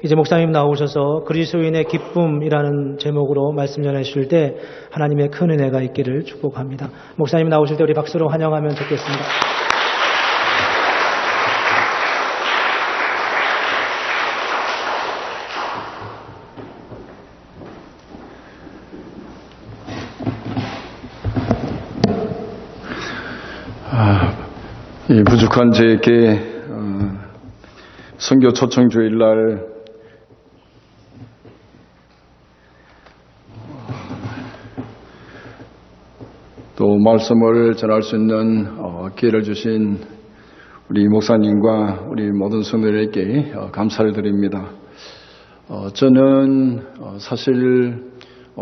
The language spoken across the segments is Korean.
이제 목사님 나오셔서 그리스도인의 기쁨이라는 제목으로 말씀 전해 주실 때 하나님의 큰 은혜가 있기를 축복합니다. 목사님 나오실 때 우리 박수로 환영하면 좋겠습니다. 이 부족한 저에게 선교 초청 주일날 또 말씀을 전할 수 있는 기회를 주신 우리 목사님과 우리 모든 성도들에게 감사를 드립니다. 저는 사실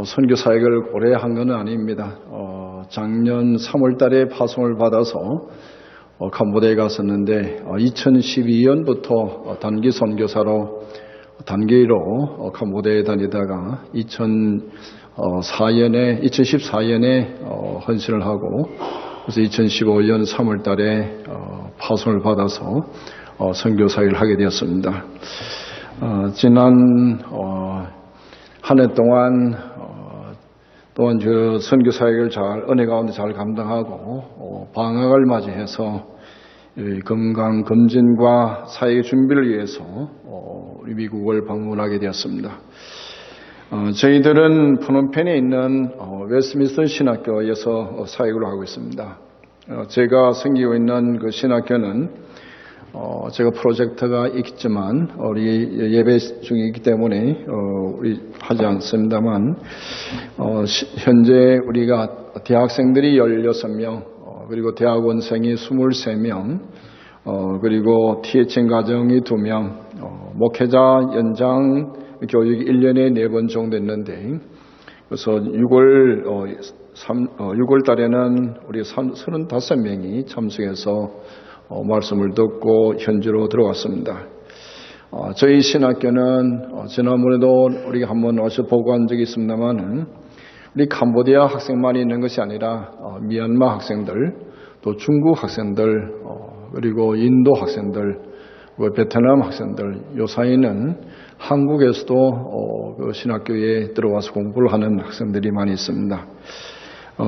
선교 사역을 오래 한 건 아닙니다. 작년 3월 달에 파송을 받아서 캄보디아에 갔었는데 2012년부터 단기 선교사로 단기로 캄보디아에 다니다가 2014년에 헌신을 하고 그래서 2015년 3월 달에 파송을 받아서 선교사역을 하게 되었습니다. 지난 한 해 동안 저 선교사역을 은혜 가운데 잘 감당하고 방학을 맞이해서 건강 검진과 사역 준비를 위해서 우리 미국을 방문하게 되었습니다. 저희들은 푸놈펜에 있는 웨스트민스터 신학교에서 사역을 하고 있습니다. 제가 섬기고 있는 그 신학교는 제가 프로젝트가 있지만 우리 예배 중에 있기 때문에 우리 하지 않습니다만 현재 우리가 대학생들이 16명 그리고 대학원생이 23명 그리고 THM 가정이 2명 목회자 연장 교육이 1년에 4번 정도 했는데 그래서 6월 달에는 우리 35명이 참석해서 말씀을 듣고 현지로 들어갔습니다. 저희 신학교는 지난번에도 우리가 한번 와서 보고한 적이 있습니다만은 우리 캄보디아 학생만이 있는 것이 아니라 미얀마 학생들, 또 중국 학생들, 그리고 인도 학생들, 베트남 학생들, 요 사이는 한국에서도 그 신학교에 들어와서 공부를 하는 학생들이 많이 있습니다.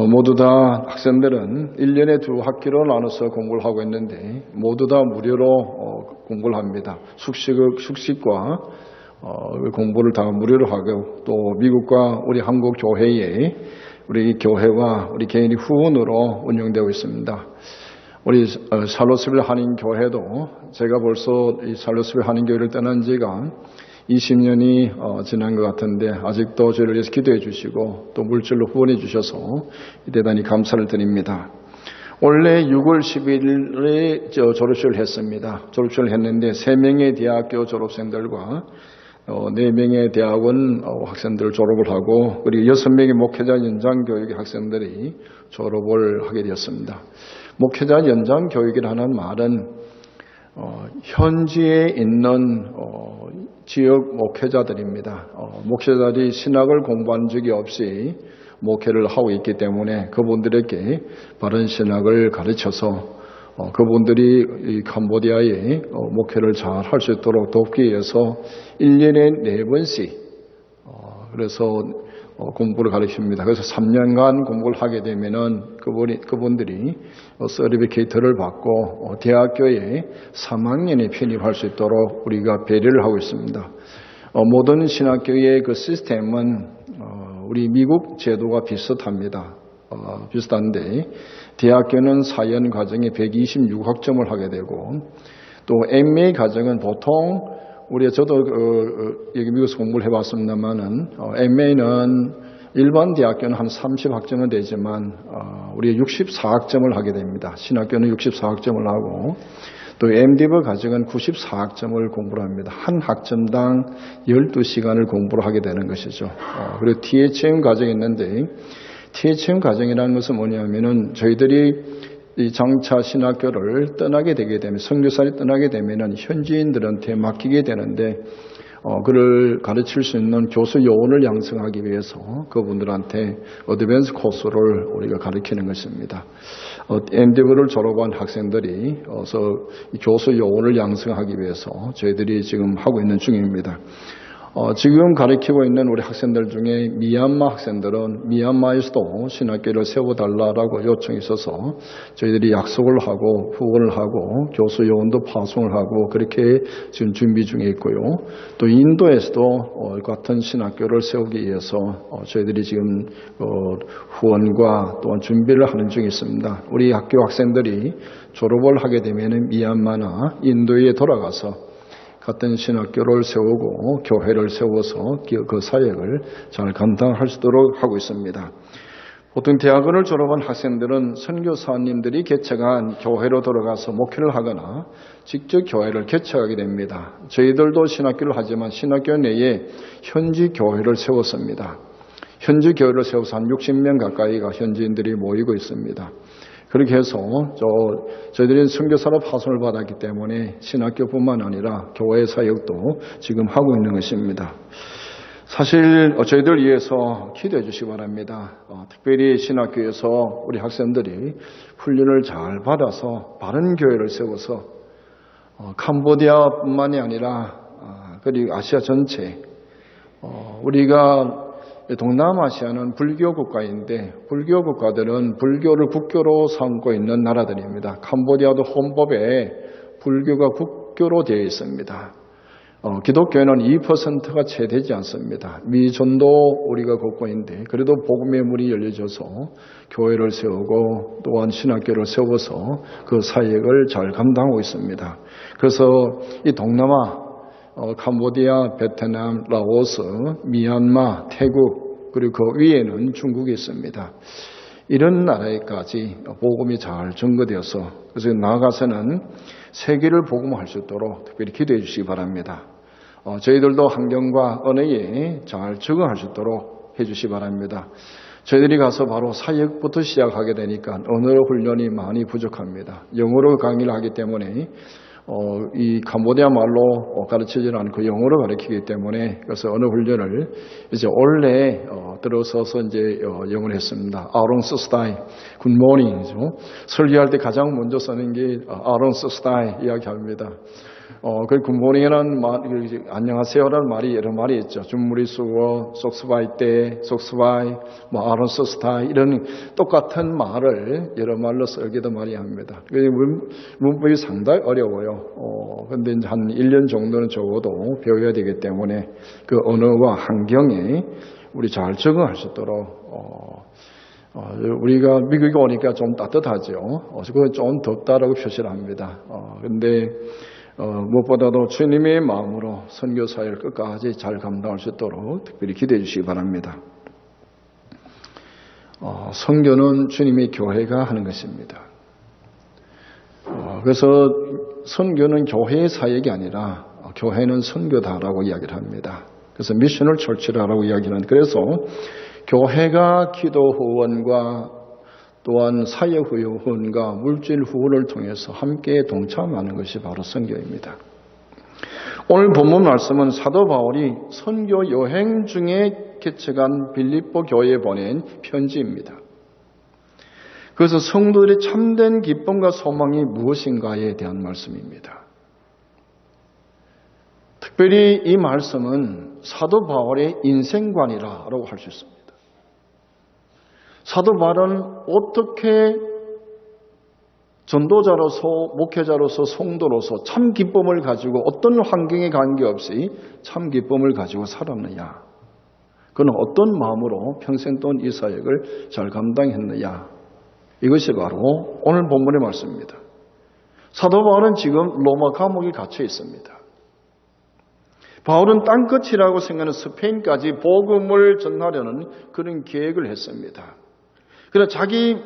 모두 다 학생들은 1년에 2학기로 나눠서 공부를 하고 있는데 모두 다 무료로 공부를 합니다. 숙식과 공부를 다 무료로 하고 또 미국과 우리 한국 교회에 우리 교회와 우리 개인이 후원으로 운영되고 있습니다. 우리 샬롯스빌 한인교회도 제가 벌써 이 샬롯스빌 한인교회를 떠난 지가 20년이 지난 것 같은데 아직도 저희를 위해서 기도해 주시고 또 물질로 후원해 주셔서 대단히 감사를 드립니다. 원래 6월 10일에 졸업식을 했습니다. 졸업식을 했는데 3명의 대학교 졸업생들과 4명의 대학원 학생들 졸업을 하고 그리고 6명의 목회자 연장 교육의 학생들이 졸업을 하게 되었습니다. 목회자 연장 교육이라는 말은 현지에 있는 지역 목회자들입니다. 목회자들이 신학을 공부한 적이 없이 목회를 하고 있기 때문에 그분들에게 바른 신학을 가르쳐서 그분들이 이 캄보디아에 목회를 잘 할 수 있도록 돕기 위해서 1년에 4번씩 그래서 공부를 가르칩니다. 그래서 3년간 공부를 하게 되면은 그분들이 서티피케이트를 받고 대학교에 3학년에 편입할 수 있도록 우리가 배려를 하고 있습니다. 모든 신학교의 그 시스템은 우리 미국 제도가 비슷합니다. 비슷한데 대학교는 4년 과정에 126학점을 하게 되고 또 MA 과정은 보통 저도 여기 미국에서 공부를 해봤습니다만은 MA는 일반 대학교는 한 30학점은 되지만 우리가 64학점을 하게 됩니다. 신학교는 64학점을 하고 또 MDiv 과정은 94학점을 공부를 합니다. 한 학점당 12시간을 공부를 하게 되는 것이죠. 그리고 THM 과정이 있는데 THM 과정이라는 것은 뭐냐면은 저희들이 이 장차 신학교를 떠나게 되게 되면 선교사를 떠나게 되면은 현지인들한테 맡기게 되는데 그를 가르칠 수 있는 교수 요원을 양성하기 위해서 그분들한테 어드밴스 코스를 우리가 가르치는 것입니다. 엔디브를 졸업한 학생들이 교수 요원을 양성하기 위해서 저희들이 지금 하고 있는 중입니다. 지금 가르치고 있는 우리 학생들 중에 미얀마 학생들은 미얀마에서도 신학교를 세워달라고 요청이 있어서 저희들이 약속을 하고 후원을 하고 교수 요원도 파송을 하고 그렇게 지금 준비 중에 있고요. 또 인도에서도 같은 신학교를 세우기 위해서 저희들이 지금 후원과 또한 준비를 하는 중에 있습니다. 우리 학교 학생들이 졸업을 하게 되면 미얀마나 인도에 돌아가서 같은 신학교를 세우고 교회를 세워서 그 사역을 잘 감당할 수 있도록 하고 있습니다. 보통 대학원을 졸업한 학생들은 선교사님들이 개척한 교회로 들어가서 목회를 하거나 직접 교회를 개척하게 됩니다. 저희들도 신학교를 하지만 신학교 내에 현지 교회를 세웠습니다. 현지 교회를 세워서 한 60명 가까이가 현지인들이 모이고 있습니다. 그렇게 해서 저희들이 선교사로 파송을 받았기 때문에 신학교뿐만 아니라 교회 사역도 지금 하고 있는 것입니다. 사실 저희들 위해서 기도해 주시기 바랍니다. 특별히 신학교에서 우리 학생들이 훈련을 잘 받아서 바른 교회를 세워서 캄보디아뿐만이 아니라 그리고 아시아 전체 우리가 동남아시아는 불교 국가인데 불교 국가들은 불교를 국교로 삼고 있는 나라들입니다. 캄보디아도 헌법에 불교가 국교로 되어 있습니다. 기독교에는 2%가 채 되지 않습니다. 미전도 우리가 국가인데 그래도 복음의 문이 열려져서 교회를 세우고 또한 신학교를 세워서 그 사역을 잘 감당하고 있습니다. 그래서 이 동남아 캄보디아, 베트남, 라오스, 미얀마, 태국 그리고 그 위에는 중국이 있습니다. 이런 나라에까지 복음이 잘 전거되어서 그래서 나아가서는 세계를 복음화할 수 있도록 특별히 기도해 주시기 바랍니다. 저희들도 환경과 언어에 잘 적응할 수 있도록 해 주시기 바랍니다. 저희들이 가서 바로 사역부터 시작하게 되니까 언어 훈련이 많이 부족합니다. 영어로 강의를 하기 때문에 이 캄보디아 말로 가르치지는 않고 영어로 가르치기 때문에 그래서 언어 훈련을 이제 올해 들어서서 이제 영어를 했습니다. 아롱스 스타일, 굿모닝이죠. 설교할 때 가장 먼저 쓰는 게 아롱스 스타일 이야기합니다. 그 굿모닝이라는 말, 안녕하세요라는 말이 여러 말이 있죠. 준무리 수고, 속스바이 때, 속스바이, 아론스 스타일 이런 똑같은 말을 여러 말로 쓰기도 많이 합니다. 문법이 상당히 어려워요. 근데 이제 한 1년 정도는 적어도 배워야 되기 때문에 그 언어와 환경에 우리 잘 적응할 수 있도록 우리가 미국에 오니까 좀 따뜻하죠. 그건 좀 덥다라고 표시를 합니다. 근데 무엇보다도 주님의 마음으로 선교 사역을 끝까지 잘 감당할 수 있도록 특별히 기도해 주시기 바랍니다. 선교는 주님의 교회가 하는 것입니다. 그래서 선교는 교회의 사역이 아니라 교회는 선교다라고 이야기를 합니다. 그래서 미셔널 철치라고 이야기하는 그래서 교회가 기도 후원과 또한 사역 후원과 물질 후원을 통해서 함께 동참하는 것이 바로 선교입니다. 오늘 본문 말씀은 사도 바울이 선교 여행 중에 개척한 빌립보 교회에 보낸 편지입니다. 그래서 성도들의 참된 기쁨과 소망이 무엇인가에 대한 말씀입니다. 특별히 이 말씀은 사도 바울의 인생관이라고 할 수 있습니다. 사도 바울은 어떻게 전도자로서 목회자로서 성도로서 참 기쁨을 가지고 어떤 환경에 관계없이 참 기쁨을 가지고 살았느냐, 그는 어떤 마음으로 평생 동안 이 사역을 잘 감당했느냐, 이것이 바로 오늘 본문의 말씀입니다. 사도 바울은 지금 로마 감옥에 갇혀 있습니다. 바울은 땅끝이라고 생각하는 스페인까지 복음을 전하려는 그런 계획을 했습니다. 그러나 자기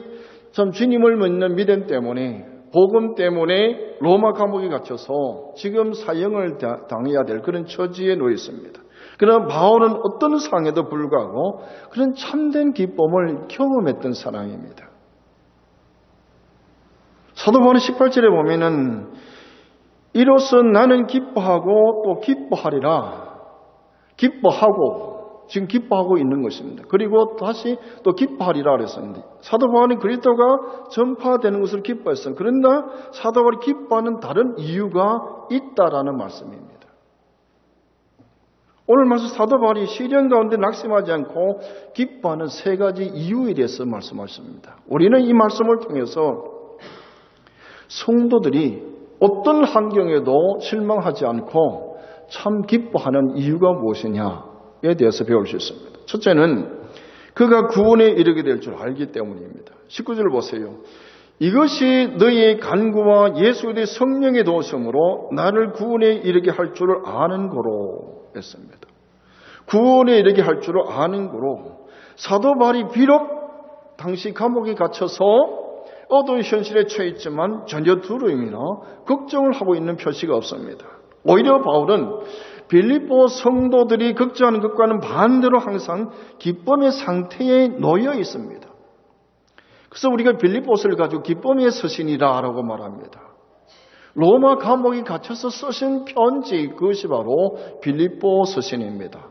참 주님을 믿는 믿음 때문에 복음 때문에 로마 감옥에 갇혀서 지금 사형을 당해야 될 그런 처지에 놓여 있습니다. 그러나 바울은 어떤 상에도 불구하고 그런 참된 기쁨을 경험했던 사람입니다. 사도 바울은 18절에 보면은 이로써 나는 기뻐하고 또 기뻐하리라. 기뻐하고 지금 기뻐하고 있는 것입니다. 그리고 다시 또 기뻐하리라 그랬었는데 사도 바울이 그리스도가 전파되는 것을 기뻐했어요. 그런데 사도 바울이 기뻐하는 다른 이유가 있다라는 말씀입니다. 오늘 말씀 사도 바울이 시련 가운데 낙심하지 않고 기뻐하는 세 가지 이유에 대해서 말씀하십니다. 우리는 이 말씀을 통해서 성도들이 어떤 환경에도 실망하지 않고 참 기뻐하는 이유가 무엇이냐에 대해서 배울 수 있습니다. 첫째는 그가 구원에 이르게 될 줄 알기 때문입니다. 19절 보세요. 이것이 너희의 간구와 예수의 성령의 도우심으로 나를 구원에 이르게 할 줄을 아는 거로 했습니다. 구원에 이르게 할 줄을 아는 거로 사도 바울이 비록 당시 감옥에 갇혀서 어두운 현실에 처해 있지만 전혀 두려움이나 걱정을 하고 있는 표시가 없습니다. 오히려 바울은 빌립보 성도들이 걱정하는 것과는 반대로 항상 기쁨의 상태에 놓여 있습니다. 그래서 우리가 빌립보서를 가지고 기쁨의 서신이라고 말합니다. 로마 감옥에 갇혀서 쓰신 편지, 그것이 바로 빌립보 서신입니다.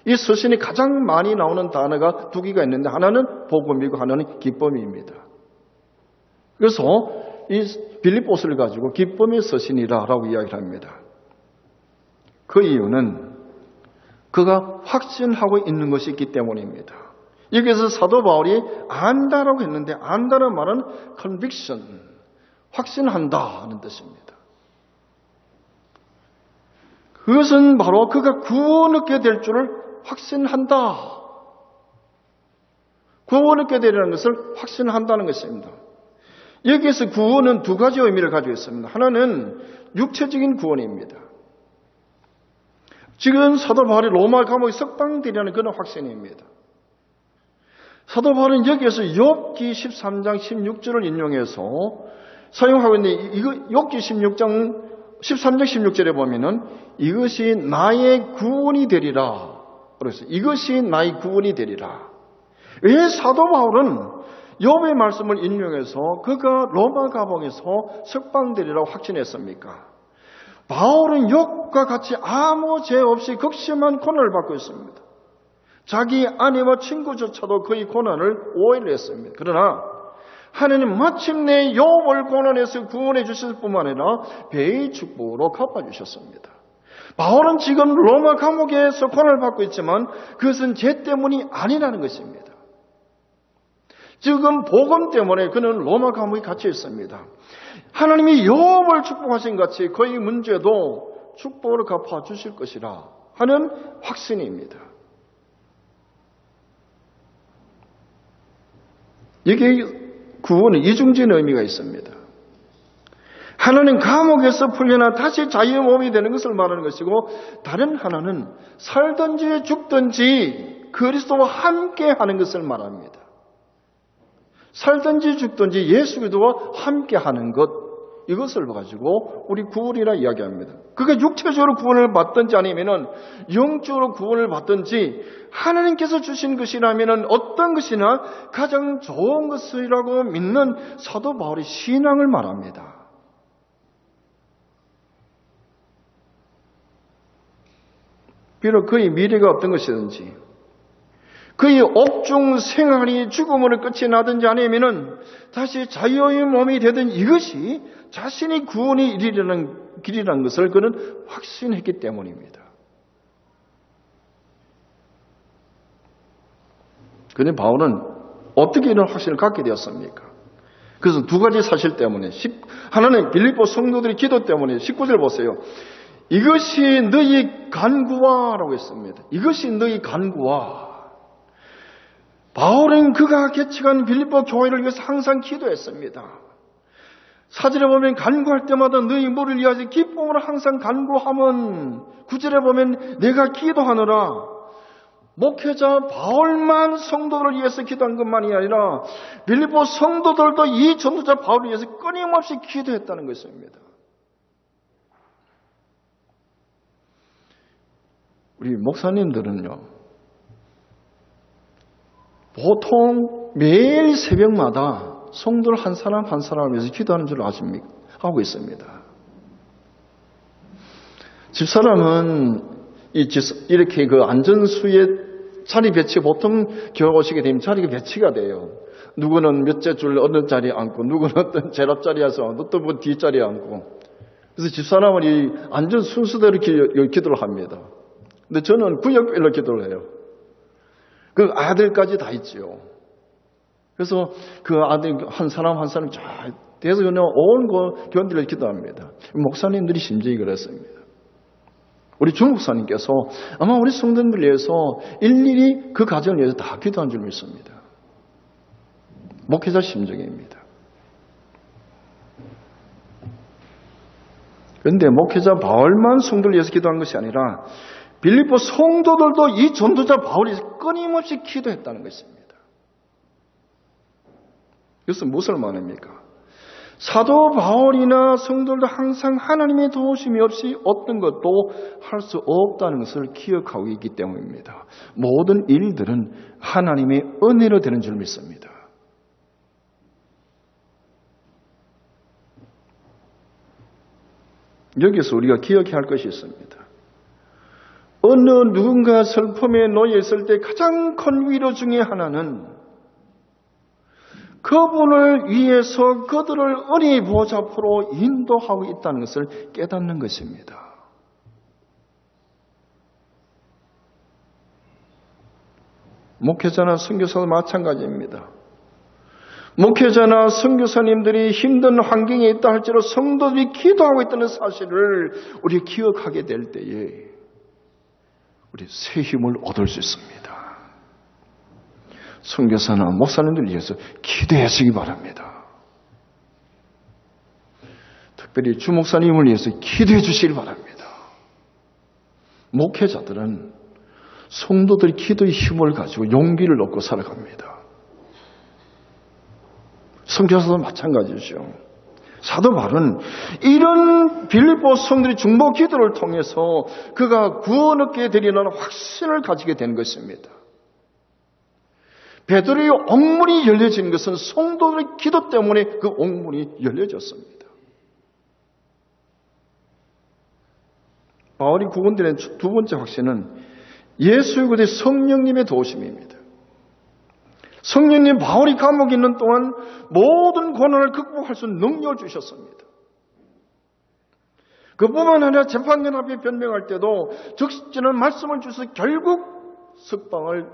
이 서신이 가장 많이 나오는 단어가 두 개가 있는데 하나는 복음이고 하나는 기쁨입니다. 그래서 이 빌립보서를 가지고 기쁨의 서신이라고 이야기를 합니다. 그 이유는 그가 확신하고 있는 것이 있기 때문입니다. 여기서 사도 바울이 안다라고 했는데 안다는 말은 conviction, 확신한다 하는 뜻입니다. 그것은 바로 그가 구원을 얻게 될 줄을 확신한다. 구원을 얻게 되리라는 것을 확신한다는 것입니다. 여기에서 구원은 두 가지 의미를 가지고 있습니다. 하나는 육체적인 구원입니다. 지금 사도 바울이 로마 감옥에 석방되리라는 그런 확신입니다. 사도 바울은 여기에서 욥기 13장 16절을 인용해서 사용하고 있는데 이거 욥기 13장 16절에 보면은 이것이 나의 구원이 되리라. 그래서 이것이 나의 구원이 되리라. 왜 사도 바울은 욥의 말씀을 인용해서 그가 로마 감옥에서 석방되리라고 확신했습니까? 바울은 욥과 같이 아무 죄 없이 극심한 고난을 받고 있습니다. 자기 아내와 친구조차도 그의 고난을 오해를 했습니다. 그러나 하나님 마침내 욥을 고난에서 구원해 주실 뿐만 아니라 배의 축복으로 갚아주셨습니다. 바울은 지금 로마 감옥에서 고난을 받고 있지만 그것은 죄 때문이 아니라는 것입니다. 지금 복음 때문에 그는 로마 감옥에 갇혀 있습니다. 하나님이 욥을 축복하신 같이 그의 문제도 축복으로 갚아주실 것이라 하는 확신입니다. 여기에 구원은 이중적인 의미가 있습니다. 하나는 감옥에서 풀려나 다시 자유의 몸이 되는 것을 말하는 것이고 다른 하나는 살든지 죽든지 그리스도와 함께 하는 것을 말합니다. 살든지 죽든지 예수 그리스도와 함께 하는 것, 이것을 가지고 우리 구원이라 이야기합니다. 그가 육체적으로 구원을 받든지 아니면은 영적으로 구원을 받든지 하나님께서 주신 것이라면은 어떤 것이나 가장 좋은 것이라고 믿는 사도 바울의 신앙을 말합니다. 비록 그의 미래가 어떤 것이든지 그의 옥중 생활이 죽음으로 끝이 나든지 아니면은 다시 자유의 몸이 되든 이것이 자신이 구원이 이르려는 길이라는 것을 그는 확신했기 때문입니다. 그런데 바울은 어떻게 이런 확신을 갖게 되었습니까? 그것은 두 가지 사실 때문에 하나는 빌립보 성도들의 기도 때문에 19절 보세요. 이것이 너희 간구와라고 했습니다. 이것이 너희 간구와. 바울은 그가 개척한 빌립보 교회를 위해서 항상 기도했습니다. 사절에 보면 간구할 때마다 너희 물을 위하여 기쁨으로 항상 간구하면 9절에 보면 내가 기도하노라. 목회자 바울만 성도들을 위해서 기도한 것만이 아니라 빌립보 성도들도 이 전도자 바울을 위해서 끊임없이 기도했다는 것입니다. 우리 목사님들은요, 보통 매일 새벽마다 성도를 한 사람 한 사람을 위해서 기도하는 줄 아십니까? 하고 있습니다. 집사람은 이렇게 그 안전수의 자리 배치, 보통 교회 오시게 되면 자리가 배치가 돼요. 누구는 몇째 줄 어느 자리에 앉고, 누구는 어떤 제랍 자리에서 또 뭐 뒷자리에 앉고. 그래서 집사람은 이 안전 순서대로 기도를 합니다. 근데 저는 구역별로 기도를 해요. 그 아들까지 다 있지요. 그래서 그 아들 한 사람 한 사람 쫙 돼서 그냥 온 교인들을 기도합니다. 목사님들이 심지어 그랬습니다. 우리 주 목사님께서 아마 우리 성도들 위해서 일일이 그 가정을 위해서 다 기도한 줄 믿습니다. 목회자 심정입니다. 그런데 목회자 바울만 성도를 위해서 기도한 것이 아니라 빌립보 성도들도 이 전도자 바울이 끊임없이 기도했다는 것입니다. 이것은 무엇을 말합니까? 사도 바울이나 성도들도 항상 하나님의 도우심이 없이 어떤 것도 할 수 없다는 것을 기억하고 있기 때문입니다. 모든 일들은 하나님의 은혜로 되는 줄 믿습니다. 여기서 우리가 기억해야 할 것이 있습니다. 어느 누군가 슬픔에 놓여 있을 때 가장 큰 위로 중에 하나는 그분을 위해서 그들을 은혜의 보좌 앞으로 인도하고 있다는 것을 깨닫는 것입니다. 목회자나 선교사도 마찬가지입니다. 목회자나 선교사님들이 힘든 환경에 있다 할지라도 성도들이 기도하고 있다는 사실을 우리가 기억하게 될 때에 우리 새 힘을 얻을 수 있습니다. 선교사나 목사님들 위해서 기도하시기 바랍니다. 특별히 주 목사님을 위해서 기도해 주시기 바랍니다. 목회자들은 성도들이 기도의 힘을 가지고 용기를 얻고 살아갑니다. 선교사도 마찬가지죠. 사도 바울은 이런 빌립보 성도들의 중보 기도를 통해서 그가 구원 얻게 되리라는 확신을 가지게 된 것입니다. 베드로의 옥문이 열려진 것은 성도들의 기도 때문에 그 옥문이 열려졌습니다. 바울이 구원된 두 번째 확신은 예수의 그대 성령님의 도우심입니다. 성령님 바울이 감옥에 있는 동안 모든 고난을 극복할 수 있는 능력을 주셨습니다. 그뿐만 아니라 재판관 앞에 변명할 때도 적시적인 말씀을 주셔서 결국 석방을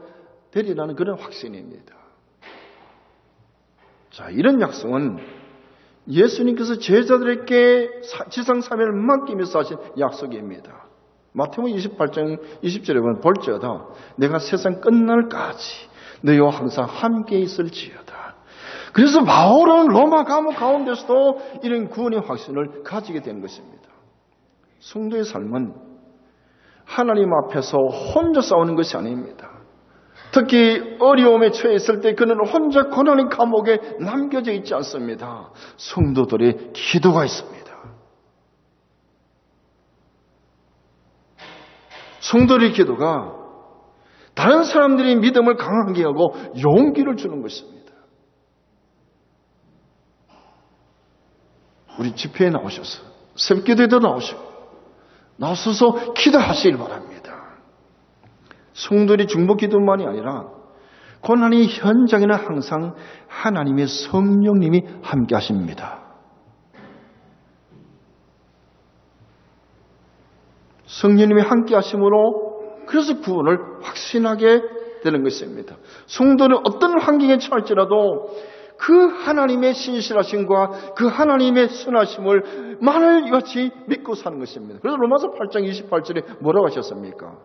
되리라는 그런 확신입니다. 자, 이런 약속은 예수님께서 제자들에게 지상사명을 맡기면서 하신 약속입니다. 마태복음 28장 20절에 보면 볼지어다 내가 세상 끝날까지 너희와 항상 함께 있을지어다. 그래서 바울은 로마 감옥 가운데서도 이런 구원의 확신을 가지게 된 것입니다. 성도의 삶은 하나님 앞에서 혼자 싸우는 것이 아닙니다. 특히 어려움에 처해 있을 때 그는 혼자 고난의 감옥에 남겨져 있지 않습니다. 성도들의 기도가 있습니다. 성도들의 기도가 다른 사람들의 믿음을 강하게 하고 용기를 주는 것입니다. 우리 집회에 나오셔서 새벽기도에도 나오셔서 기도하시길 바랍니다. 성도들이 중보기도만이 아니라 고난의 현장에는 항상 하나님의 성령님이 함께 하십니다. 성령님이 함께 하심으로 그래서 구원을 확신하게 되는 것입니다. 성도는 어떤 환경에 처할지라도 그 하나님의 신실하심과 그 하나님의 선하심을 만일같이 믿고 사는 것입니다. 그래서 로마서 8장 28절에 뭐라고 하셨습니까?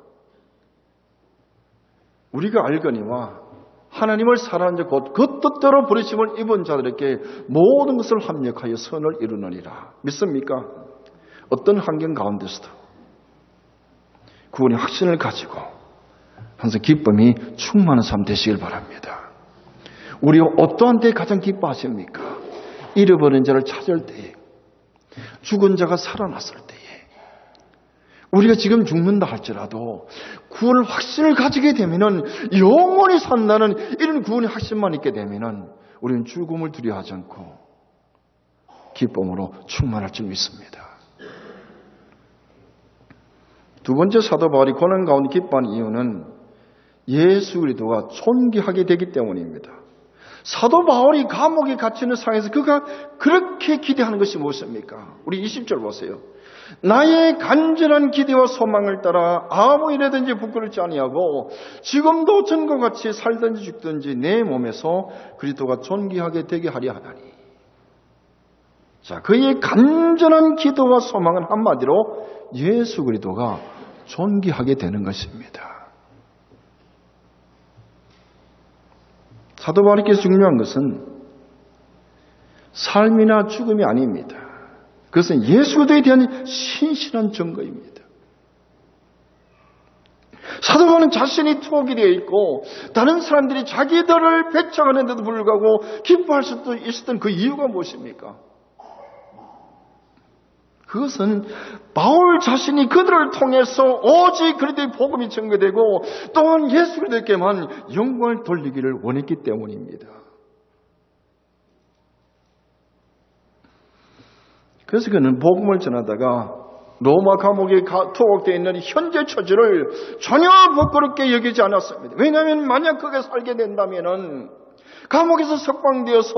우리가 알거니와 하나님을 사랑하는 자 곧 그 뜻대로 부르심을 입은 자들에게 모든 것을 합력하여 선을 이루느니라. 믿습니까? 어떤 환경 가운데서도 구원의 확신을 가지고 항상 기쁨이 충만한 삶 되시길 바랍니다. 우리가 어떠한 때 가장 기뻐하십니까? 잃어버린 자를 찾을 때에, 죽은 자가 살아났을 때에, 우리가 지금 죽는다 할지라도 구원을 확신을 가지게 되면은 영원히 산다는 이런 구원의 확신만 있게 되면은 우리는 죽음을 두려워하지 않고 기쁨으로 충만할 줄 믿습니다. 두 번째 사도 바울이 고난 가운데 기뻐하는 이유는 예수 그리스도가 존귀하게 되기 때문입니다. 사도 바울이 감옥에 갇히는 상황에서 그가 그렇게 기대하는 것이 무엇입니까? 우리 20절 보세요. 나의 간절한 기대와 소망을 따라 아무 일에든지 부끄럽지 아니하고 지금도 전과 같이 살든지 죽든지 내 몸에서 그리스도가 존귀하게 되게 하려 하나니. 자, 그의 간절한 기도와 소망은 한마디로 예수 그리스도가 존귀하게 되는 것입니다. 사도 바울께서 중요한 것은 삶이나 죽음이 아닙니다. 그것은 예수 그리스도에 대한 신실한 증거입니다. 사도 바울은 자신이 투옥이 되어 있고 다른 사람들이 자기들을 배척하는데도 불구하고 기뻐할 수도 있었던 그 이유가 무엇입니까? 그것은 바울 자신이 그들을 통해서 오직 그리스도의 복음이 증거되고 또한 예수 그리스도께만 영광을 돌리기를 원했기 때문입니다. 그래서 그는 복음을 전하다가 로마 감옥에 투옥되어 있는 현재 처지를 전혀 부끄럽게 여기지 않았습니다. 왜냐하면 만약 그게 살게 된다면은 감옥에서 석방되어서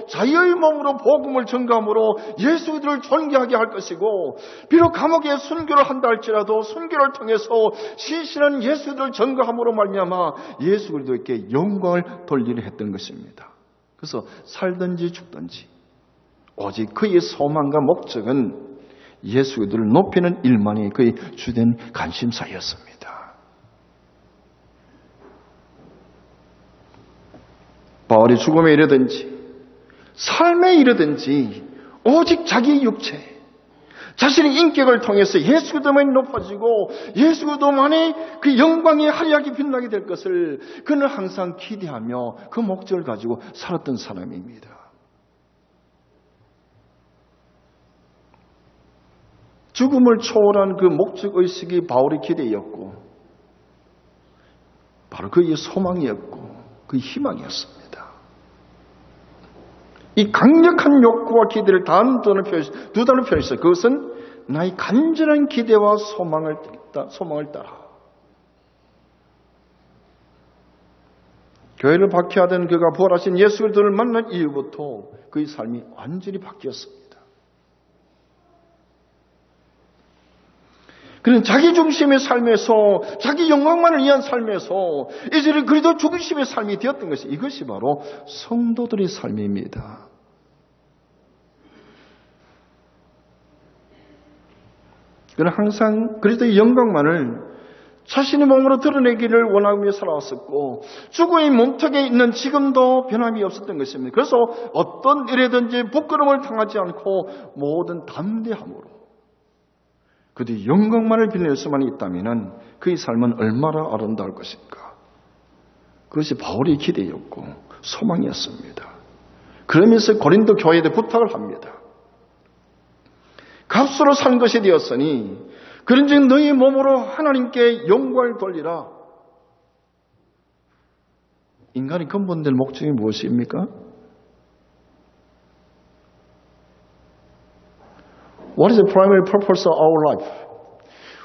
자유의 몸으로 복음을 전감으로 예수 그리스도를 존귀하게 할 것이고, 비록 감옥에 순교를 한다 할지라도 순교를 통해서 신실한 예수 그리스도를 전거함으로 말미암아 예수 그리스도께 영광을 돌리려 했던 것입니다. 그래서 살든지 죽든지 오직 그의 소망과 목적은 예수 그리스도를 높이는 일만이 그의 주된 관심사였습니다. 바울이 죽음에 이르든지 삶에 이르든지 오직 자기의 육체, 자신의 인격을 통해서 예수 그리스도만이 높아지고 예수 그리스도만의 그 영광이 화려하게 빛나게 될 것을 그는 항상 기대하며 그 목적을 가지고 살았던 사람입니다. 죽음을 초월한 그 목적의식이 바울의 기대였고 바로 그의 소망이었고 그의 희망이었습니다. 이 강력한 욕구와 기대를 두 단어로 표현했어요. 그것은 나의 간절한 기대와 소망을 따라. 교회를 박해하던 그가 부활하신 예수 그리스도를 만난 이후부터 그의 삶이 완전히 바뀌었습니다. 그는 자기 중심의 삶에서 자기 영광만을 위한 삶에서 이제는 그리스도 중심의 삶이 되었던 것이 이것이 바로 성도들의 삶입니다. 그는 항상 그리스도의 영광만을 자신의 몸으로 드러내기를 원하며 살아왔었고 죽음의 몸턱에 있는 지금도 변함이 없었던 것입니다. 그래서 어떤 일에든지 부끄러움을 당하지 않고 모든 담대함으로 그들이 영광만을 빛낼 수만 있다면 그의 삶은 얼마나 아름다울 것인가. 그것이 바울의 기대였고 소망이었습니다. 그러면서 고린도 교회에 부탁을 합니다. 값으로 산 것이 되었으니 그런즉 너희 몸으로 하나님께 영광을 돌리라. 인간의 근본된 목적이 무엇입니까? What is the primary purpose of our life?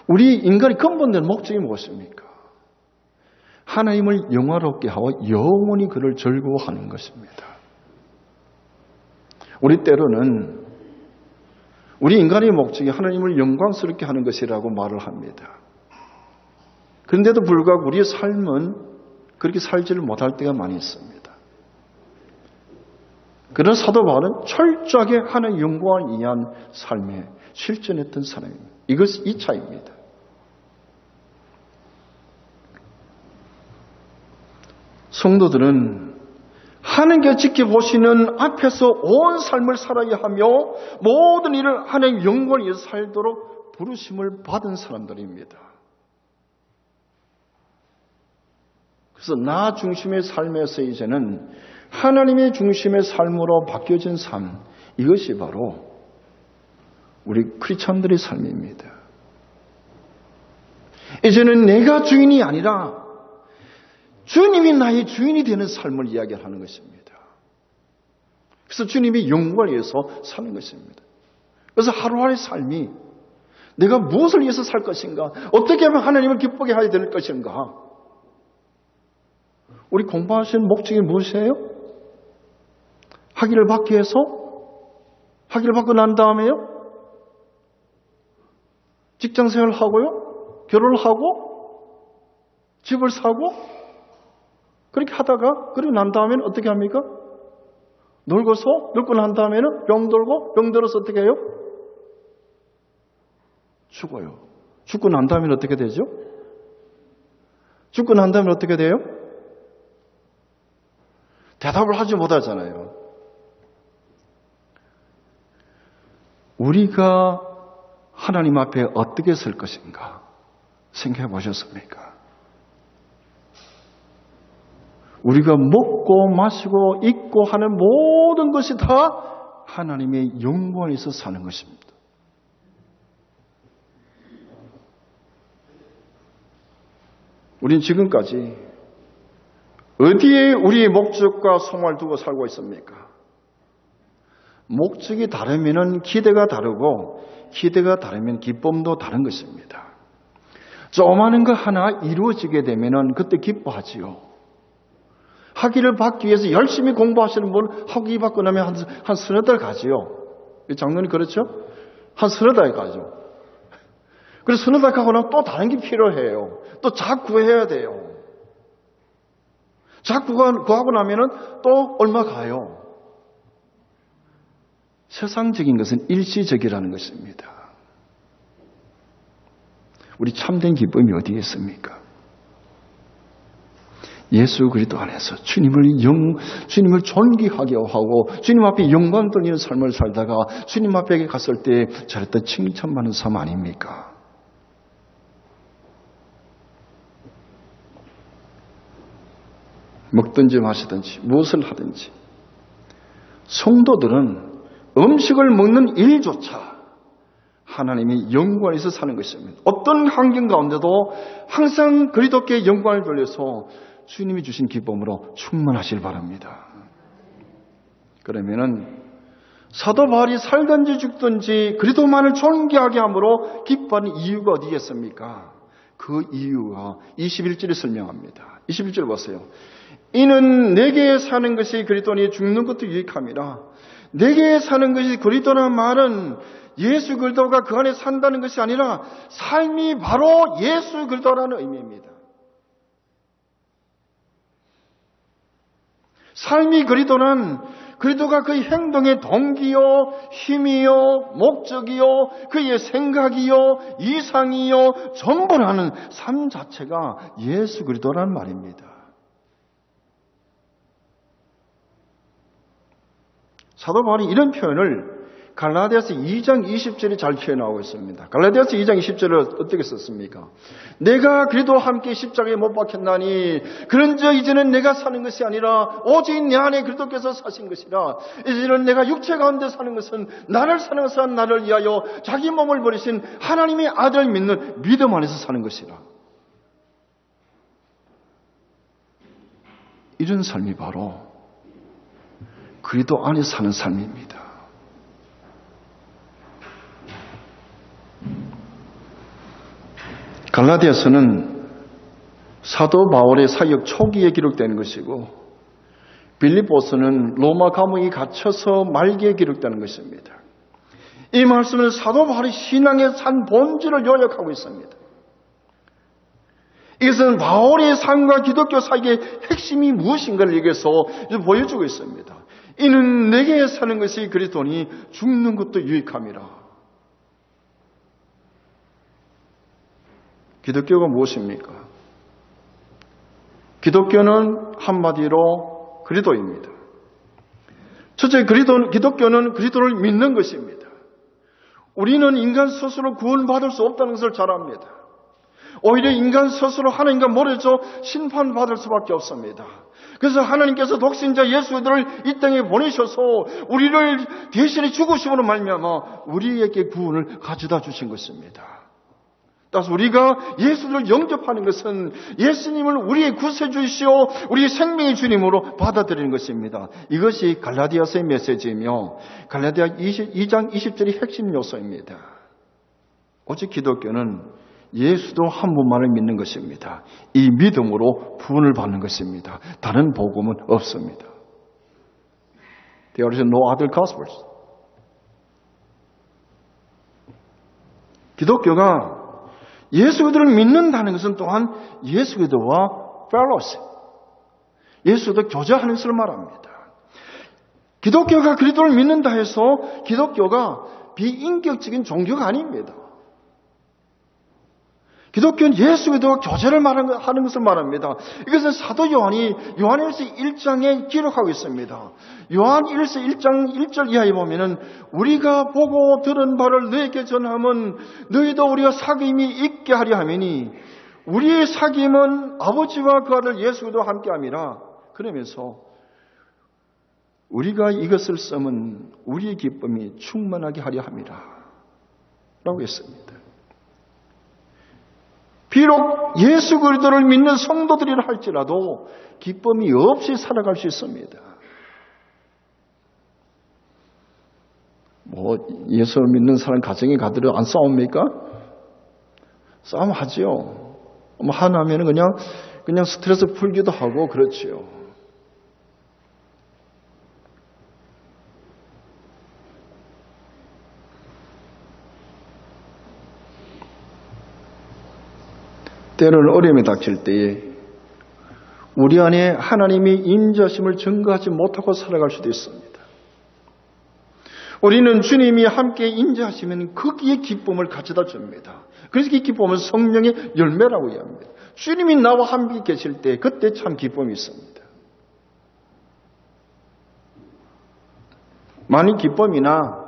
우리 인간의 근본된 목적이 무엇입니까? 하나님을 영화롭게 하고 영원히 그를 즐거워하는 것입니다. 우리 때로는 우리 인간의 목적이 하나님을 영광스럽게 하는 것이라고 말을 합니다. 그런데도 불구하고 우리의 삶은 그렇게 살지를 못할 때가 많이 있습니다. 그런 사도 바울은 철저하게 하나님의 영광을 위한 삶에 실천했던 사람입니다. 이것이 이 차이입니다. 성도들은 하나님께서 지켜보시는 앞에서 온 삶을 살아야 하며 모든 일을 하나님의 영광을 위해서 살도록 부르심을 받은 사람들입니다. 그래서 나 중심의 삶에서 이제는 하나님의 중심의 삶으로 바뀌어진 삶, 이것이 바로 우리 크리스천들의 삶입니다. 이제는 내가 주인이 아니라 주님이 나의 주인이 되는 삶을 이야기하는 것입니다. 그래서 주님이 영광을 위해서 사는 것입니다. 그래서 하루하루의 삶이 내가 무엇을 위해서 살 것인가? 어떻게 하면 하나님을 기쁘게 하게 될 것인가? 우리 공부하시는 목적이 무엇이에요? 학위를 받기 위해서? 학위를 받고 난 다음에요? 직장생활을 하고요? 결혼을 하고? 집을 사고? 그렇게 하다가 그리고 난 다음에는 어떻게 합니까? 늙고 난 다음에는 병 들어서 어떻게 해요? 죽어요. 죽고 난 다음에는 어떻게 되죠? 죽고 난 다음에 어떻게 돼요? 대답을 하지 못하잖아요. 우리가 하나님 앞에 어떻게 설 것인가 생각해 보셨습니까? 우리가 먹고 마시고 입고 하는 모든 것이 다 하나님의 영광에서 사는 것입니다. 우리는 지금까지 어디에 우리의 목적과 소망을 두고 살고 있습니까? 목적이 다르면 기대가 다르고 기대가 다르면 기쁨도 다른 것입니다. 조그마한 거 하나 이루어지게 되면 그때 기뻐하지요. 학위를 받기 위해서 열심히 공부하시는 분 학위 받고 나면 한 서너 달 가지요. 장로님 그렇죠? 한 서너 달 가죠. 그래서 서너 달 가고 나면 또 다른 게 필요해요. 또 자꾸 해야 돼요. 자꾸 구하고 나면은 또 얼마 가요. 세상적인 것은 일시적이라는 것입니다. 우리 참된 기쁨이 어디에 있습니까? 예수 그리스도 안에서 주님을 존귀하게 하고 주님 앞에 영광 돌리는 삶을 살다가 주님 앞에 갔을 때 저랬던 칭찬받는 삶 아닙니까? 먹든지 마시든지 무엇을 하든지 성도들은 음식을 먹는 일조차 하나님의 영광에서 사는 것입니다. 어떤 환경 가운데도 항상 그리스도께 영광을 돌려서 주님이 주신 기쁨으로 충만하시길 바랍니다. 그러면은 사도 바울이 살든지 죽든지 그리스도만을 존귀하게 함으로 기뻐하는 이유가 어디겠습니까? 그 이유가 21절에 설명합니다. 21절 보세요. 이는 내게 사는 것이 그리스도니 죽는 것도 유익함이라. 내게 사는 것이 그리스도라는 말은 예수 그리스도가 그 안에 산다는 것이 아니라 삶이 바로 예수 그리스도라는 의미입니다. 삶이 그리스도는 그리스도가 그의 행동의 동기요, 힘이요, 목적이요, 그의 생각이요, 이상이요, 전부라는 삶 자체가 예수 그리스도라는 말입니다. 사도 바울이 이런 표현을 갈라디아서 2장 20절에 잘 표현하고 있습니다. 갈라디아서 2장 20절을 어떻게 썼습니까? 내가 그리스도와 함께 십자가에 못 박혔나니 그런즉 이제는 내가 사는 것이 아니라 오직 내 안에 그리스도께서 사신 것이라. 이제는 내가 육체 가운데 사는 것은 나를 사랑하사 나를 위하여 자기 몸을 버리신 하나님의 아들을 믿는 믿음 안에서 사는 것이라. 이런 삶이 바로 그리스도 안에 사는 삶입니다. 갈라디아서는 사도 바울의 사역 초기에 기록된 것이고 빌립보서는 로마 감옥에 갇혀서 말기에 기록되는 것입니다. 이 말씀은 사도 바울의 신앙의 산 본질을 요약하고 있습니다. 이것은 바울의 삶과 기독교 사역의 핵심이 무엇인가를 얘기해서 보여주고 있습니다. 이는 내게 사는 것이 그리스도니 죽는 것도 유익함이라. 기독교가 무엇입니까? 기독교는 한마디로 그리스도입니다. 첫째, 기독교는 그리스도를 믿는 것입니다. 우리는 인간 스스로 구원받을 수 없다는 것을 잘 압니다. 오히려 인간 스스로 하나님과 멀어져 심판받을 수밖에 없습니다. 그래서 하나님께서 독생자 예수를 이 땅에 보내셔서 우리를 대신에 죽으심으로 말미암아 우리에게 구원을 가져다 주신 것입니다. 따라서 우리가 예수를 영접하는 것은 예수님을 우리의 구세주이시오 우리의 생명의 주님으로 받아들이는 것입니다. 이것이 갈라디아서의 메시지이며 갈라디아 2장 20절의 핵심 요소입니다. 오직 기독교는 예수도 한 분만을 믿는 것입니다. 이 믿음으로 구원을 받는 것입니다. 다른 복음은 없습니다. There is no other gospels. 기독교가 예수 그리스도를 믿는다는 것은 또한 예수 그리스도와 fellowship, 예수 그리스도 교제하는 것을 말합니다. 기독교가 그리스도를 믿는다 해서 기독교가 비인격적인 종교가 아닙니다. 기독교는 예수 그리스도와 교제를 하는 것을 말합니다. 이것은 사도 요한이 요한일서 1장에 기록하고 있습니다. 요한 1장 1절 이하에 보면은 우리가 보고 들은 바를 너에게 전함은 너희도 우리가 사귐이 있게 하려 하매니 우리의 사귐은 아버지와 그 아들 예수 그리스도와 함께함이라. 그러면서 우리가 이것을 쓰면 우리의 기쁨이 충만하게 하려 함이라 라고 했습니다. 비록 예수 그리스도를 믿는 성도들이라 할지라도 기쁨이 없이 살아갈 수 있습니다. 예수 믿는 사람 가정에 가더라도 안 싸웁니까? 싸움하지요. 하나면은 그냥 스트레스 풀기도 하고 그렇지요. 때로는 어려움이 닥칠 때에 우리 안에 하나님이 인자심을 증거하지 못하고 살아갈 수도 있습니다. 우리는 주님이 함께 인자하시면 거기에 기쁨을 가져다 줍니다. 그래서 이 기쁨은 성령의 열매라고 이야기합니다. 주님이 나와 함께 계실 때 그때 참 기쁨이 있습니다. 만일 기쁨이나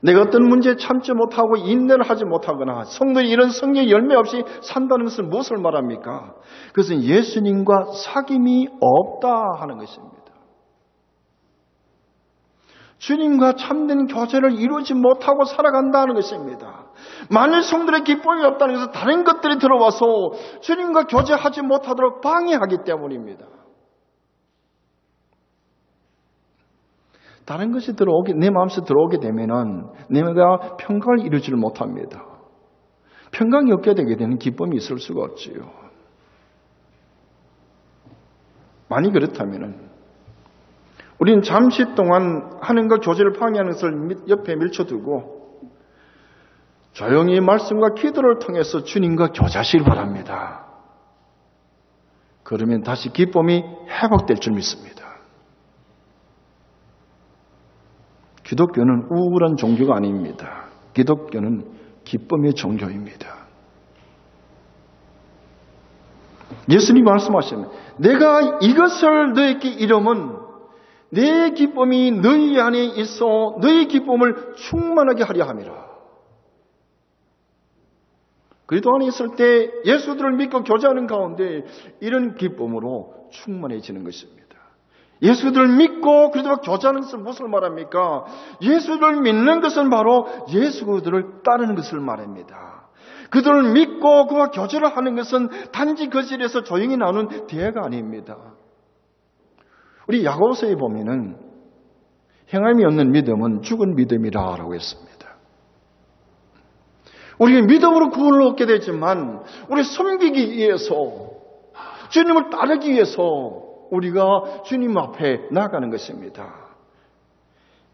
내가 어떤 문제에 참지 못하고 인내를 하지 못하거나 성도들이 이런 성령의 열매 없이 산다는 것은 무엇을 말합니까? 그것은 예수님과 사귐이 없다 하는 것입니다. 주님과 참된 교제를 이루지 못하고 살아간다는 것입니다. 만일 성도의 기쁨이 없다는 것은 다른 것들이 들어와서 주님과 교제하지 못하도록 방해하기 때문입니다. 다른 것이 내 마음속에 들어오게 되면은 내가 평강을 이루지를 못합니다. 평강이 없게 되게 되는 기쁨이 있을 수가 없지요. 만약 그렇다면은 우리는 잠시 동안 하나님과 교제를 방해하는 것을 옆에 밀쳐두고 조용히 말씀과 기도를 통해서 주님과 교제하시길 바랍니다. 그러면 다시 기쁨이 회복될 줄 믿습니다. 기독교는 우울한 종교가 아닙니다. 기독교는 기쁨의 종교입니다. 예수님이 말씀하시면 내가 이것을 너에게 이름은 내 기쁨이 너희 안에 있어 너희 기쁨을 충만하게 하려 함이라. 그리스도 안에 있을 때 예수들을 믿고 교제하는 가운데 이런 기쁨으로 충만해지는 것입니다. 예수들을 믿고 그리스도와 교제하는 것은 무엇을 말합니까? 예수를 믿는 것은 바로 예수들을 따르는 것을 말합니다. 그들을 믿고 그와 교제를 하는 것은 단지 거실에서 조용히 나오는 대화가 아닙니다. 우리 야고보서에 보면은 행함이 없는 믿음은 죽은 믿음이라고 했습니다. 우리가 믿음으로 구원을 얻게 되지만 우리 섬기기 위해서 주님을 따르기 위해서 우리가 주님 앞에 나아가는 것입니다.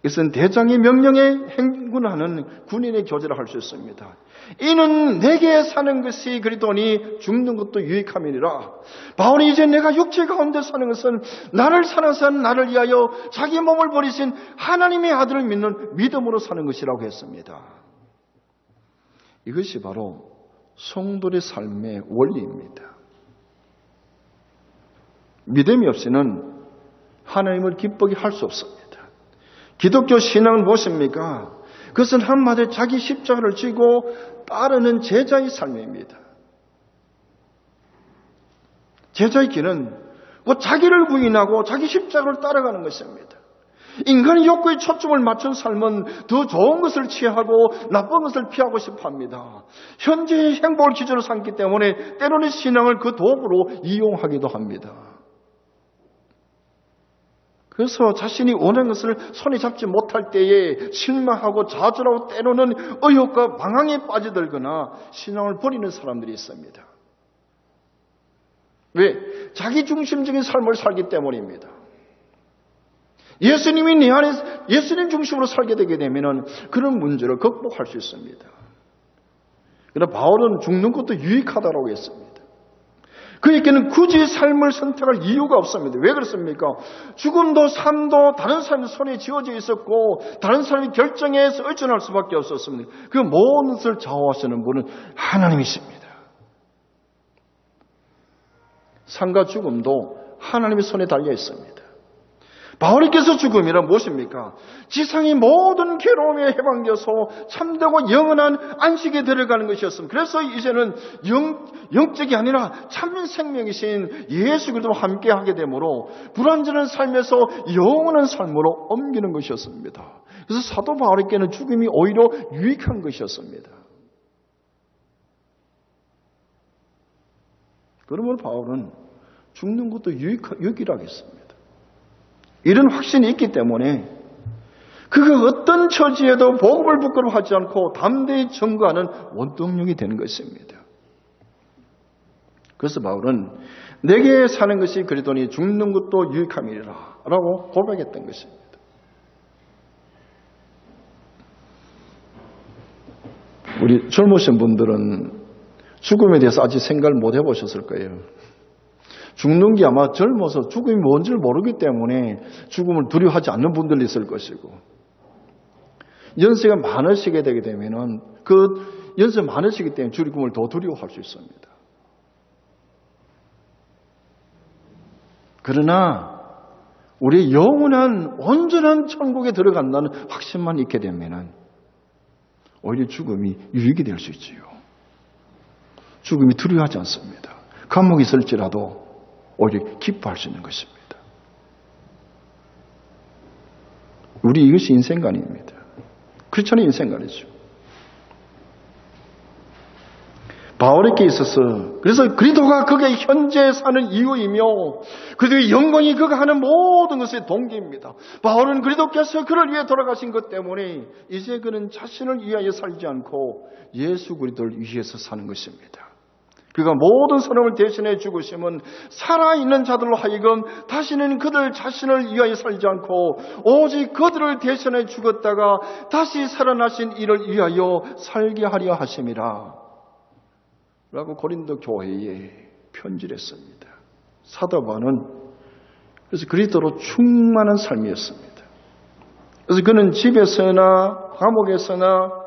이것은 대장의 명령에 행군하는 군인의 교제를 할 수 있습니다. 이는 내게 사는 것이 그리스도니 죽는 것도 유익함이니라. 바울이 이제 내가 육체 가운데 사는 것은 나를 사는 사람 나를 위하여 자기 몸을 버리신 하나님의 아들을 믿는 믿음으로 사는 것이라고 했습니다. 이것이 바로 성도의 삶의 원리입니다. 믿음이 없이는 하나님을 기쁘게 할 수 없습니다. 기독교 신앙은 무엇입니까? 그것은 한마디로 자기 십자가를 지고 따르는 제자의 삶입니다. 제자의 길은 자기를 부인하고 자기 십자가를 따라가는 것입니다. 인간의 욕구에 초점을 맞춘 삶은 더 좋은 것을 취하고 나쁜 것을 피하고 싶어 합니다. 현재의 행복을 기준으로 삼기 때문에 때로는 신앙을 그 도구로 이용하기도 합니다. 그래서 자신이 원하는 것을 손에 잡지 못할 때에 실망하고 좌절하고 때로는 의욕과 방황에 빠져들거나 신앙을 버리는 사람들이 있습니다. 왜? 자기 중심적인 삶을 살기 때문입니다. 예수님이 내 안에 예수님 중심으로 살게 되게 되면 그런 문제를 극복할 수 있습니다. 그러나 바울은 죽는 것도 유익하다고 했습니다. 그에게는 굳이 삶을 선택할 이유가 없습니다. 왜 그렇습니까? 죽음도 삶도 다른 사람의 손에 쥐어져 있었고 다른 사람의 결정에서 의존할 수밖에 없었습니다. 그 모든 것을 좌우하시는 분은 하나님이십니다. 삶과 죽음도 하나님의 손에 달려 있습니다. 바울께서 죽음이란 무엇입니까? 지상의 모든 괴로움에 해방되어서 참되고 영원한 안식에 들어가는 것이었습니다. 그래서 이제는 영적이 아니라 참 생명이신 예수 그리스도와 함께하게 되므로 불완전한 삶에서 영원한 삶으로 옮기는 것이었습니다. 그래서 사도 바울에게는 죽음이 오히려 유익한 것이었습니다. 그러므로 바울은 죽는 것도 유익이라고 했습니다. 이런 확신이 있기 때문에 그가 어떤 처지에도 복음을 부끄러워하지 않고 담대히 증거하는 원동력이 되는 것입니다. 그래서 바울은 내게 사는 것이 그리스도니 죽는 것도 유익함이라 라고 고백했던 것입니다. 우리 젊으신 분들은 죽음에 대해서 아직 생각을 못 해보셨을 거예요. 죽는 게 아마 젊어서 죽음이 뭔지를 모르기 때문에 죽음을 두려워하지 않는 분들이 있을 것이고, 연세가 많으시게 되게 되면은 그 연세 많으시기 때문에 죽음을 더 두려워할 수 있습니다. 그러나 우리 영원한 온전한 천국에 들어간다는 확신만 있게 되면은 오히려 죽음이 유익이 될 수 있지요. 죽음이 두려워하지 않습니다. 감옥에 있을지라도 오히려 기뻐할 수 있는 것입니다. 우리 이것이 인생관입니다. 크리스천의 인생관이죠. 바울에게 있어서 그래서 그리스도가 그가 현재 사는 이유이며 그리스도의 영광이 그가 하는 모든 것의 동기입니다. 바울은 그리스도께서 그를 위해 돌아가신 것 때문에 이제 그는 자신을 위하여 살지 않고 예수 그리스도를 위해서 사는 것입니다. 그가 모든 사람을 대신해 죽으심은 살아있는 자들로 하여금 다시는 그들 자신을 위하여 살지 않고 오직 그들을 대신해 죽었다가 다시 살아나신 이를 위하여 살게 하려 하심이라 라고 고린도 교회에 편지를 했습니다. 사도 바울은 그래서 그리스도로 충만한 삶이었습니다. 그래서 그는 집에서나 감옥에서나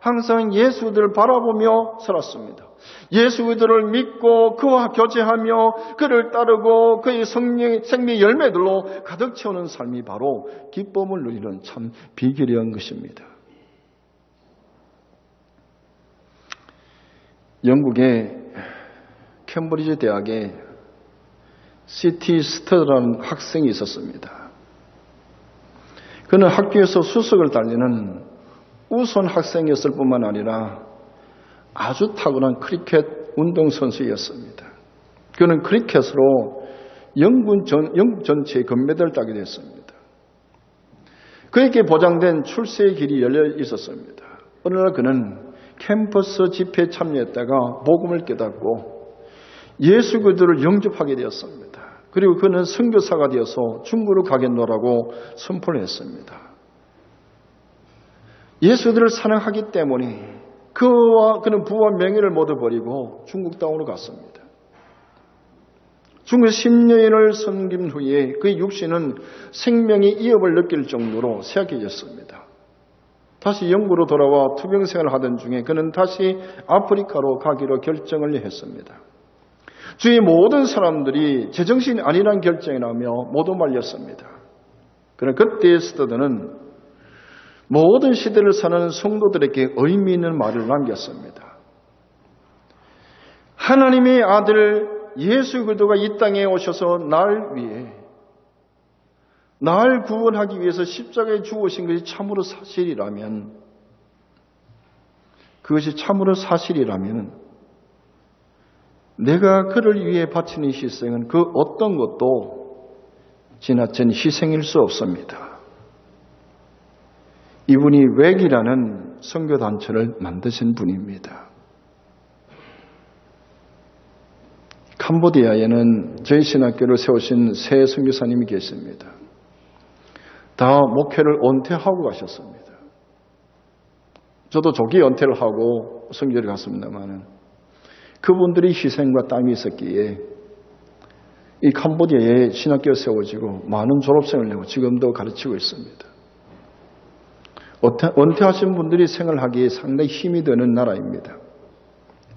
항상 예수들을 바라보며 살았습니다. 예수 그리스도를 믿고 그와 교제하며 그를 따르고 그의 생명의 열매들로 가득 채우는 삶이 바로 기쁨을 누리는 참 비결이한 것입니다. 영국의 캠브리지 대학에 C.T. 스터드라는 학생이 있었습니다. 그는 학교에서 수석을 달리는 우수한 학생이었을 뿐만 아니라 아주 탁월한 크리켓 운동선수였습니다. 그는 크리켓으로 영국 전체에 금메달을 따게 됐습니다. 그에게 보장된 출세의 길이 열려 있었습니다. 어느 날 그는 캠퍼스 집회에 참여했다가 복음을 깨닫고 예수 그리스도를 영접하게 되었습니다. 그리고 그는 선교사가 되어서 중국으로 가겠노라고 선포를 했습니다. 예수들을 사랑하기 때문에 그는 부와 명예를 모두 버리고 중국 땅으로 갔습니다. 중국 10년을 섬긴 후에 그의 육신은 생명의 이업을 느낄 정도로 쇠약해졌습니다. 다시 영국으로 돌아와 투병 생활을 하던 중에 그는 다시 아프리카로 가기로 결정을 했습니다. 주위 모든 사람들이 제정신이 아니란 결정을 하며 모두 말렸습니다. 그러나 그때 스터드는 모든 시대를 사는 성도들에게 의미 있는 말을 남겼습니다. 하나님의 아들 예수 그리스도가 이 땅에 오셔서 날 위해 날 구원하기 위해서 십자가에 죽으신 것이 참으로 사실이라면 그것이 참으로 사실이라면 내가 그를 위해 바치는 희생은 그 어떤 것도 지나친 희생일 수 없습니다. 이분이 웩이라는 선교단체를 만드신 분입니다. 캄보디아에는 저희 신학교를 세우신 새 선교사님이 계십니다. 다 목회를 은퇴하고 가셨습니다. 저도 조기 은퇴를 하고 선교를 갔습니다만 그분들이 희생과 땀이 있었기에 이 캄보디아에 신학교가 세워지고 많은 졸업생을 내고 지금도 가르치고 있습니다. 은퇴하신 분들이 생활하기에 상당히 힘이 드는 나라입니다.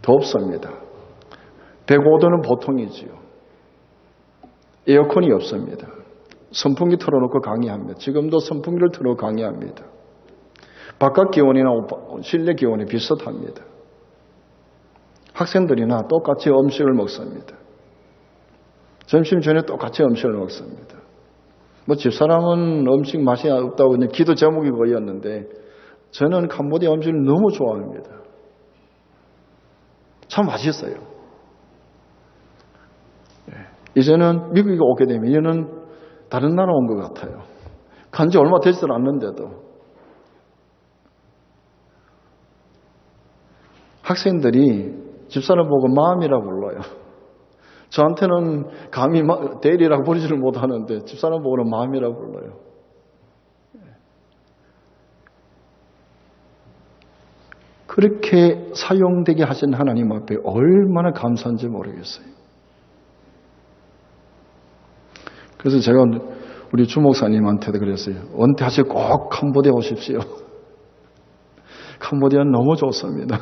덥습니다. 105도는 보통이지요. 에어컨이 없습니다. 선풍기 틀어놓고 강의합니다. 지금도 선풍기를 틀어 강의합니다. 바깥 기온이나 실내 기온이 비슷합니다. 학생들이나 똑같이 음식을 먹습니다. 점심 전에 똑같이 음식을 먹습니다. 집사람은 음식 맛이 없다고 그냥 기도 제목이 그거였는데 저는 캄보디아 음식을 너무 좋아합니다. 참 맛있어요. 이제는 미국에 오게 되면 얘는 다른 나라 온 것 같아요. 간지 얼마 되지도 않는데도. 학생들이 집사람 보고 마음이라고 불러요. 저한테는 감히 대리라고 부르지를 못하는데 집사람 보고는 마음이라고 불러요. 그렇게 사용되게 하신 하나님 앞에 얼마나 감사한지 모르겠어요. 그래서 제가 우리 주목사님한테도 그랬어요. 은퇴하시고 꼭 캄보디아 오십시오. 캄보디아는 너무 좋습니다.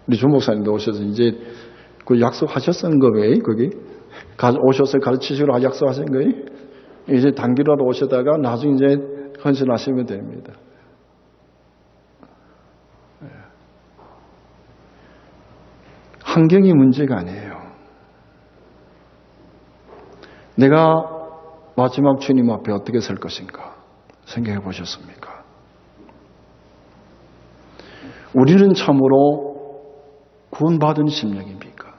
우리 주목사님도 오셔서 이제 그 약속하셨던 거예요, 거기? 오셔서 가르치시기로 약속하신 거예요? 이제 단기라도 오시다가 나중에 이제 헌신하시면 됩니다. 환경이 문제가 아니에요. 내가 마지막 주님 앞에 어떻게 설 것인가 생각해 보셨습니까? 우리는 참으로 구원받은 심령입니까?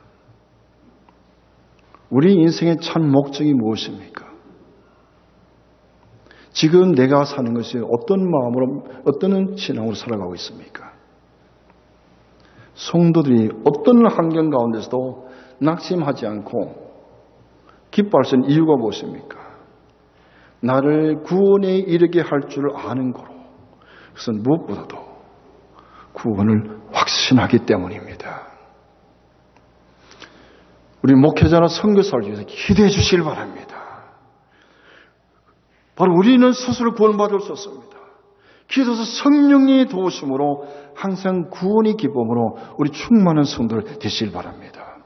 우리 인생의 참 목적이 무엇입니까? 지금 내가 사는 것이 어떤 마음으로, 어떤 신앙으로 살아가고 있습니까? 성도들이 어떤 환경 가운데서도 낙심하지 않고 기뻐할 수 있는 이유가 무엇입니까? 나를 구원에 이르게 할 줄 아는 거로. 그것은 무엇보다도 구원을 확신하기 때문입니다. 우리 목회자나 선교사를 위해서 기도해 주시길 바랍니다. 바로 우리는 스스로 구원받을 수 없습니다. 기도서 성령의 도우심으로 항상 구원의 기쁨으로 우리 충만한 성도를 되시길 바랍니다.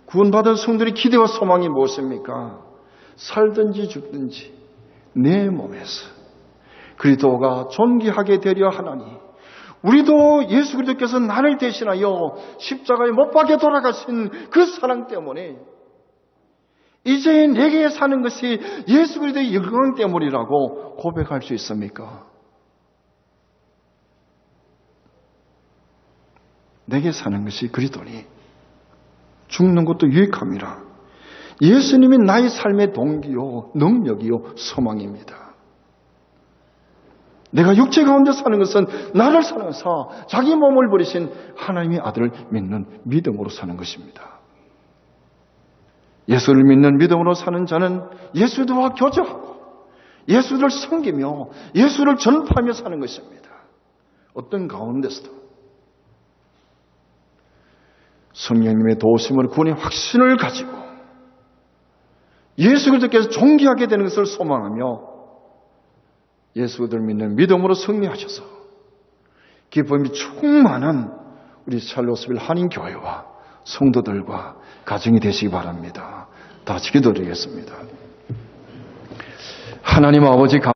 구원받은 성도의 기대와 소망이 무엇입니까? 살든지 죽든지 내 몸에서 그리스도가 존귀하게 되려 하나니 우리도 예수 그리스도께서 나를 대신하여 십자가에 못 박혀 돌아가신 그 사랑 때문에 이제 내게 사는 것이 예수 그리스도의 영광 때문이라고 고백할 수 있습니까? 내게 사는 것이 그리스도니 죽는 것도 유익함이라. 예수님이 나의 삶의 동기요, 능력이요, 소망입니다. 내가 육체 가운데 사는 것은 나를 사랑하사 자기 몸을 버리신 하나님의 아들을 믿는 믿음으로 사는 것입니다. 예수를 믿는 믿음으로 사는 자는 예수들과 교제하고 예수를 섬기며 예수를 전파하며 사는 것입니다. 어떤 가운데서도 성령님의 도우심으로 구원의 확신을 가지고 예수 그리스도께서 존귀하게 되는 것을 소망하며 예수를 믿는 믿음으로 승리하셔서 기쁨이 충만한 우리 샬롯스빌 한인교회와 성도들과 가정이 되시기 바랍니다. 다 같이 기도드리겠습니다. 하나님 아버지